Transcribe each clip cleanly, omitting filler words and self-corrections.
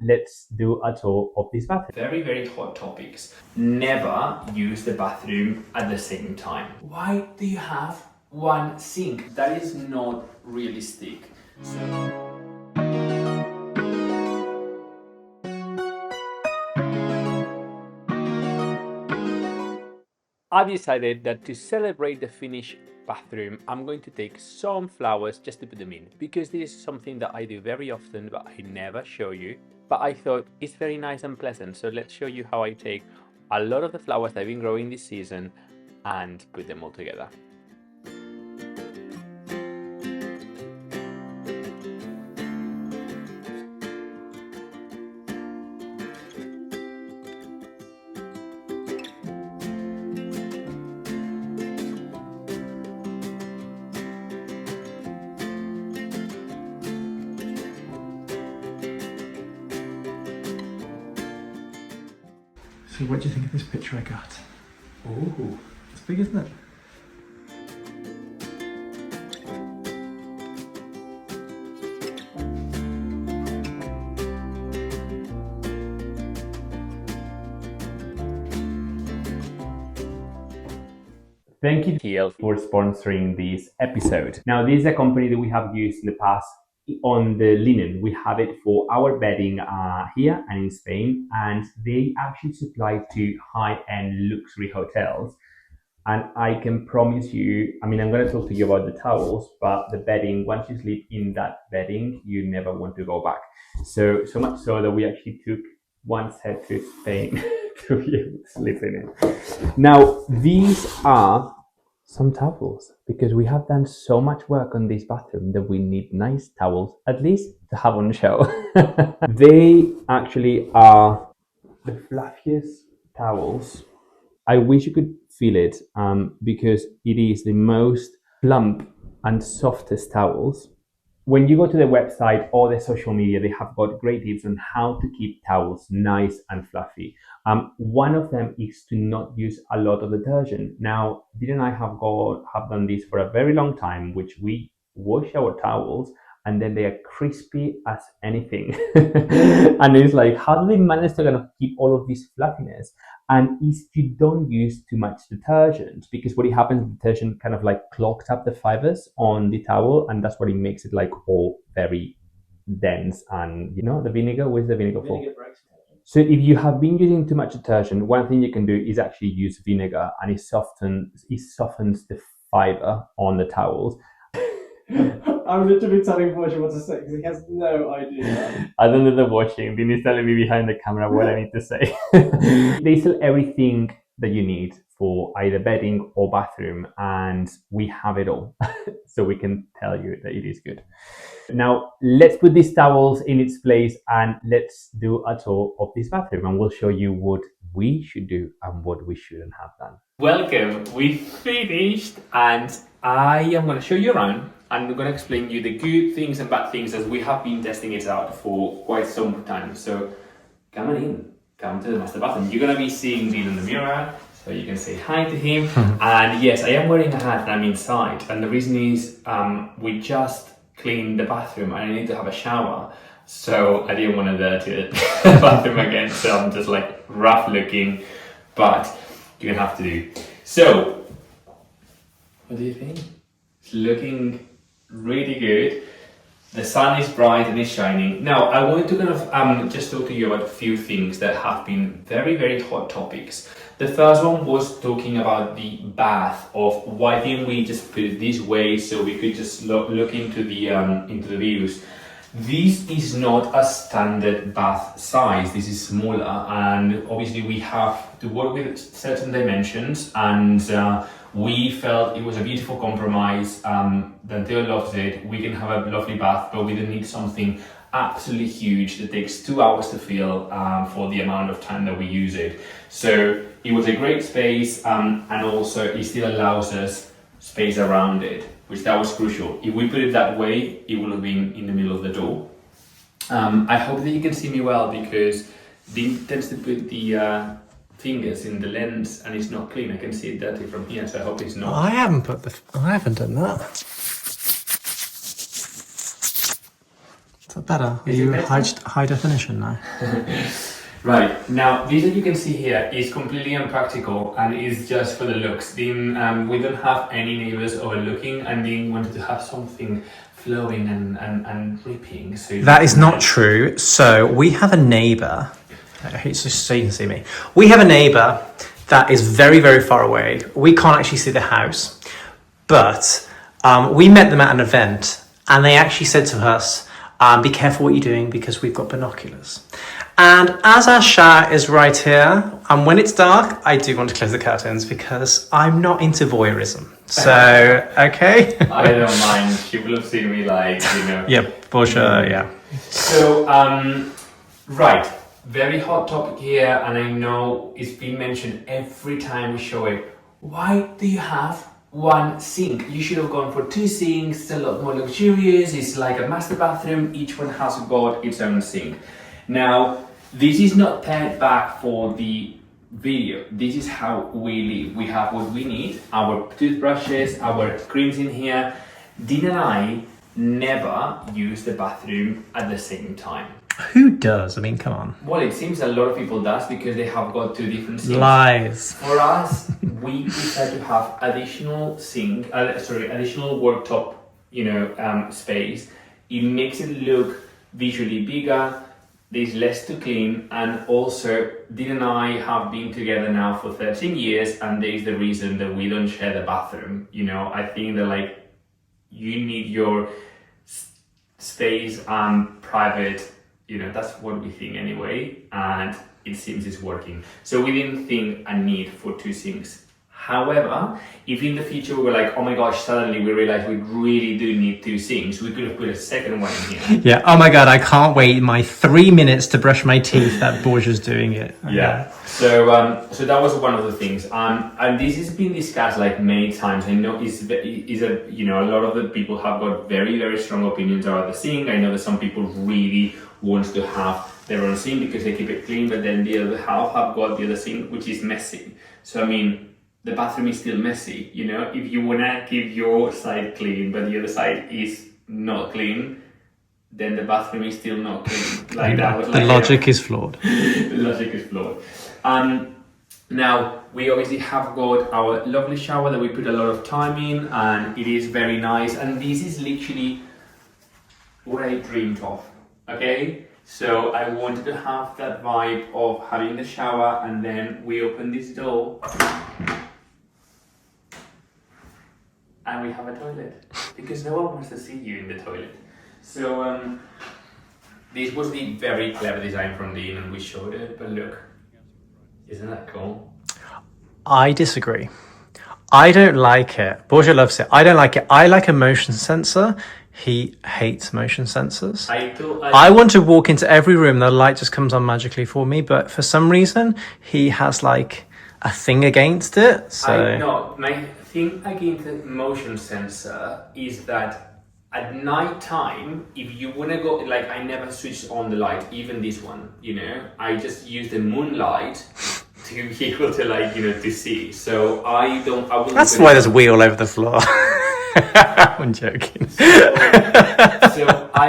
let's do a tour of this bathroom. Very, very hot topics. Never use the bathroom at the same time. Why do you have one sink? That is not realistic. I've decided that to celebrate the finished bathroom, I'm going to take some flowers just to put them in, because this is something that I do very often, but I never show you. But I thought it's very nice and pleasant, so let's show you how I take a lot of the flowers that I've been growing this season and put them all together. So what do you think of this picture I got? Ooh. It's big, isn't it? Thank you, TL, for sponsoring this episode. Now, this is a company that we have used in the past on the linen. We have it for our bedding here and in Spain, and they actually supply to high-end luxury hotels. And I can promise you, I mean, I'm going to talk to you about the towels, but the bedding, once you sleep in that bedding, you never want to go back. So much so that we actually took one set to Spain to be able to sleep in it. Now, these are some towels, because we have done so much work on this bathroom that we need nice towels, at least to have on show. They actually are the fluffiest towels. I wish you could feel it, because it is the most plump and softest towels. When you go to the website or the social media, they have got great tips on how to keep towels nice and fluffy. One of them is to not use a lot of detergent. Now, Dina and I have done this for a very long time, which we wash our towels and then they are crispy as anything. And it's like, how do they manage to kind of keep all of this fluffiness? And if you don't use too much detergent, because what happens, detergent kind of like clogs up the fibers on the towel, and that's what it makes it like all very dense. And you know, the vinegar, where's the vinegar for? So if you have been using too much detergent, one thing you can do is actually use vinegar, and it softens the fiber on the towels. I'm literally telling Portia what to say because he has no idea. I don't know they're watching. Dean is telling me behind the camera what I need to say. They sell everything that you need for either bedding or bathroom, and we have it all. So we can tell you that it is good. Now, let's put these towels in its place and let's do a tour of this bathroom, and we'll show you what we should do and what we shouldn't have done. Welcome, we finished, and I am going to show you around and I'm going to explain you the good things and bad things as we have been testing it out for quite some time. So come on in, come to the master bathroom. You're going to be seeing Dean in the mirror, so you can say hi to him. And yes, I am wearing a hat and I'm inside, and the reason is we just cleaned the bathroom and I need to have a shower, so I didn't want to dirty the bathroom again, so I'm just like rough looking, but you're gonna have to do. So what do you think? It's looking really good. The sun is bright and it's shining. Now I wanted to kind of just talk to you about a few things that have been very, very hot topics. The first one was talking about the bath, of why didn't we just put it this way so we could just look into the views. This is not a standard bath size. This is smaller, and obviously we have to work with certain dimensions, and we felt it was a beautiful compromise. Theo loves it. We can have a lovely bath, but we don't need something absolutely huge that takes 2 hours to fill for the amount of time that we use it. So it was a great space, and also it still allows us space around it, which that was crucial. If we put it that way, it would have been in the middle of the door. I hope that you can see me well, because Dean tends to put the fingers in the lens and it's not clean. I can see it dirty from here, so I hope it's not. I haven't done that. Is that better? Are Is you it better? high definition now? Right, now this that you can see here is completely impractical and is just for the looks. Then we don't have any neighbors overlooking, and Dean wanted to have something flowing and dripping. So That is not true. So we have a neighbour. I hate so you can see me. We have a neighbour that is very, very far away. We can't actually see the house, but we met them at an event, and they actually said to us, "Be careful what you're doing because we've got binoculars." And as our shower is right here, and when it's dark, I do want to close the curtains because I'm not into voyeurism. So, okay. I don't mind. She will have seen me like, you know. Yeah, for sure, yeah. So, right, very hot topic here, and I know it's been mentioned every time we show it. Why do you have one sink? You should have gone for 2 sinks. It's a lot more luxurious. It's like a master bathroom. Each one has got its own sink. Now, this is not paired back for the video. This is how we live. We have what we need, our toothbrushes, our creams in here. Dean and I never use the bathroom at the same time. Who does? I mean, come on. Well, it seems a lot of people does because they have got 2 different sinks. Lies. For us, we prefer to have additional additional worktop, space. It makes it look visually bigger. There's less to clean, and also Dean and I have been together now for 13 years, and there is the reason that we don't share the bathroom. I think that you need your space and private, that's what we think anyway, and it seems it's working. So we didn't think a need for 2 sinks. However, if in the future we were like, oh my gosh, suddenly we realized we really do need 2 sinks, we could have put a second one in here. Yeah, oh my God, I can't wait my 3 minutes to brush my teeth that Borgia's doing it. Okay. Yeah, so that was one of the things. And this has been discussed many times. I know a lot of the people have got very, very strong opinions about the sink. I know that some people really want to have their own sink because they keep it clean, but then the other half have got the other sink, which is messy. So, the bathroom is still messy, if you want to keep your side clean but the other side is not clean, then the bathroom is still not clean. The logic is flawed. The logic is flawed. Now we obviously have got our lovely shower that we put a lot of time in, and it is very nice, and this is literally what I dreamed of. Okay, so I wanted to have that vibe of having the shower, and then we open this door and we have a toilet because no one wants to see you in the toilet. So this was the very clever design from Dean, and we showed it, but look, isn't that cool? I disagree. I don't like it. Borgia loves it. I don't like it. I like a motion sensor. He hates motion sensors. I want to walk into every room, the light just comes on magically for me, but for some reason he has a thing against it. So my thing against the motion sensor is that at night time, if you want to go, I never switch on the light, even this one, I just use the moonlight to be able to to see. So I will. That's why there's a wheel over the floor. I'm joking. So I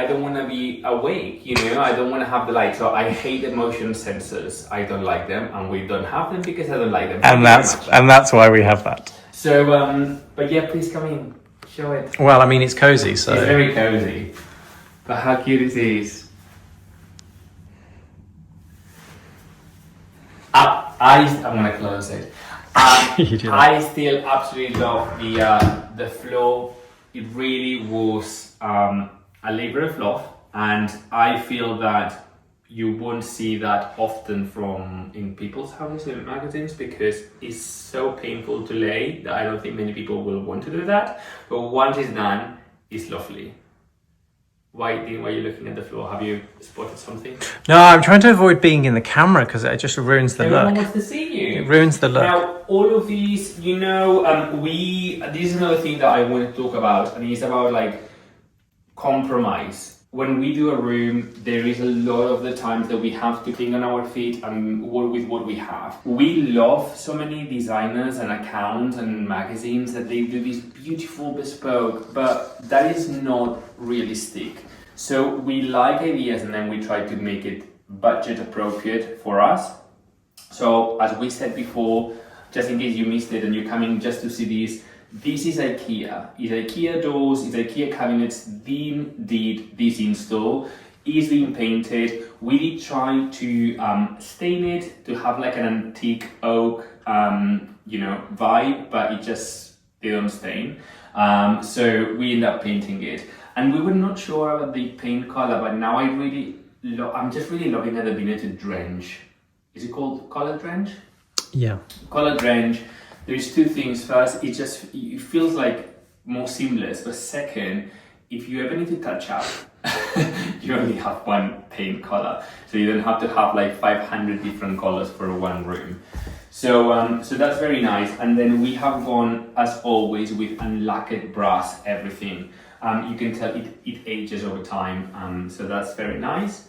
don't want to be awake, I don't want to have the light. So I hate the motion sensors. I don't like them, and we don't have them because I don't like them. And that's why we have that. So, but yeah, please come in, show it. Well, it's cozy, so it's very cozy. But how cute is this? I'm gonna close it. I still absolutely love the flow. It really was a labor of love, and I feel that you won't see that often in people's houses in magazines because it's so painful to lay that I don't think many people will want to do that. But once it's done, it's lovely. Why are you looking at the floor? Have you spotted something? No, I'm trying to avoid being in the camera because it just ruins the Everyone look. wants to see you. It ruins the look. Now, all of these, this is another thing that I want to talk about, and it's about compromise. When we do a room, there is a lot of the times that we have to think on our feet and work with what we have. We love so many designers and accounts and magazines that they do this beautiful bespoke, but that is not realistic. So we like ideas and then we try to make it budget appropriate for us. So as we said before, just in case you missed it and you're coming just to see this is IKEA. It's IKEA doors, it's IKEA cabinets. Dean did this install. It's being painted. We did try to stain it to have like an antique oak, vibe, but it just didn't stain. So we ended up painting it, and we were not sure about the paint color, but now I'm just really loving that I've been able to drench. Is it called color drench? Yeah. Color drench. There's two things. First, it feels like more seamless, but second, if you ever need to touch up, you only have one paint color, so you don't have to have like 500 different colors for one room. So that's very nice. And then we have gone, as always, with unlacquered brass everything. You can tell it ages over time, so that's very nice.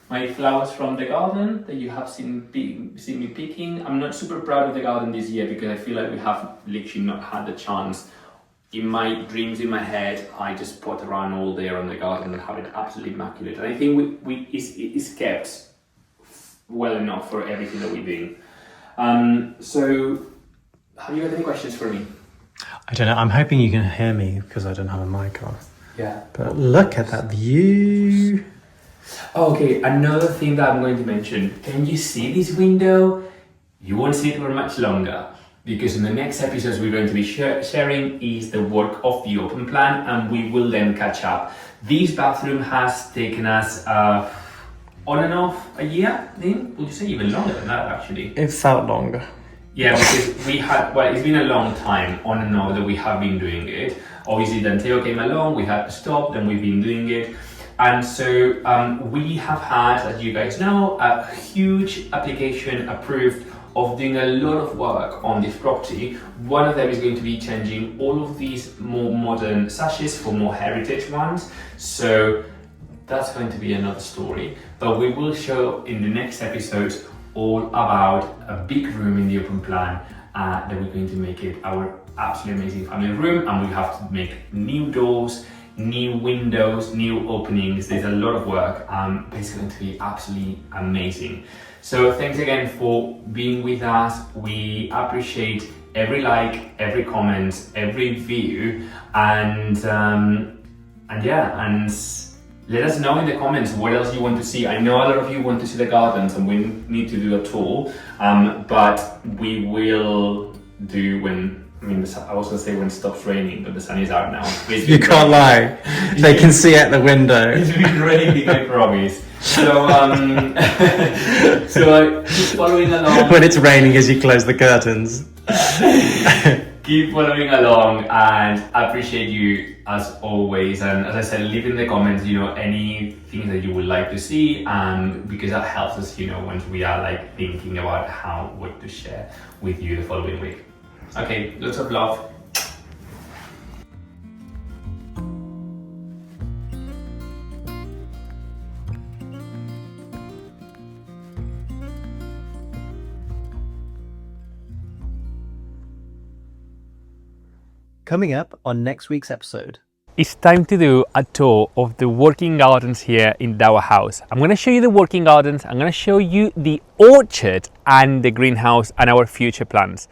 My flowers from the garden that you have seen me picking. I'm not super proud of the garden this year because I feel like we have literally not had the chance. In my dreams, in my head, I just pot around all day on the garden and have it absolutely immaculate. And I think it's kept well enough for everything that we're doing. So, have you got any questions for me? I don't know. I'm hoping you can hear me because I don't have a mic on. Yeah. But look at that view. Okay, another thing that I'm going to mention. Can you see this window? You won't see it for much longer, because in the next episodes we're going to be sharing is the work of the open plan, and we will then catch up. This bathroom has taken us on and off a year, Dean? Would you say even longer than that, actually? It felt longer. Yeah, because it's been a long time on and off that we have been doing it. Obviously, then Theo came along, we had to stop, then we've been doing it. And so we have had, as you guys know, a huge application approved of doing a lot of work on this property. One of them is going to be changing all of these more modern sashes for more heritage ones. So that's going to be another story. But we will show in the next episode all about a big room in the open plan that we're going to make it our absolutely amazing family room, and we have to make new doors, new windows, new openings. There's a lot of work, but it's going to be absolutely amazing. So thanks again for being with us. We appreciate every like, every comment, every view, and let us know in the comments what else you want to see. I know a lot of you want to see the gardens and we need to do a tour, but we will do I was going to say when it stops raining, but the sun is out now. You can't lie. They can see out the window. It's been raining, I promise. So, keep following along. When it's raining as you close the curtains. Keep following along, and I appreciate you as always. And as I said, leave in the comments, anything that you would like to see, because that helps us, once we are thinking about what to share with you the following week. Okay, lots of love. Coming up on next week's episode. It's time to do a tour of the working gardens here in our house. I'm going to show you the working gardens, I'm going to show you the orchard and the greenhouse and our future plans.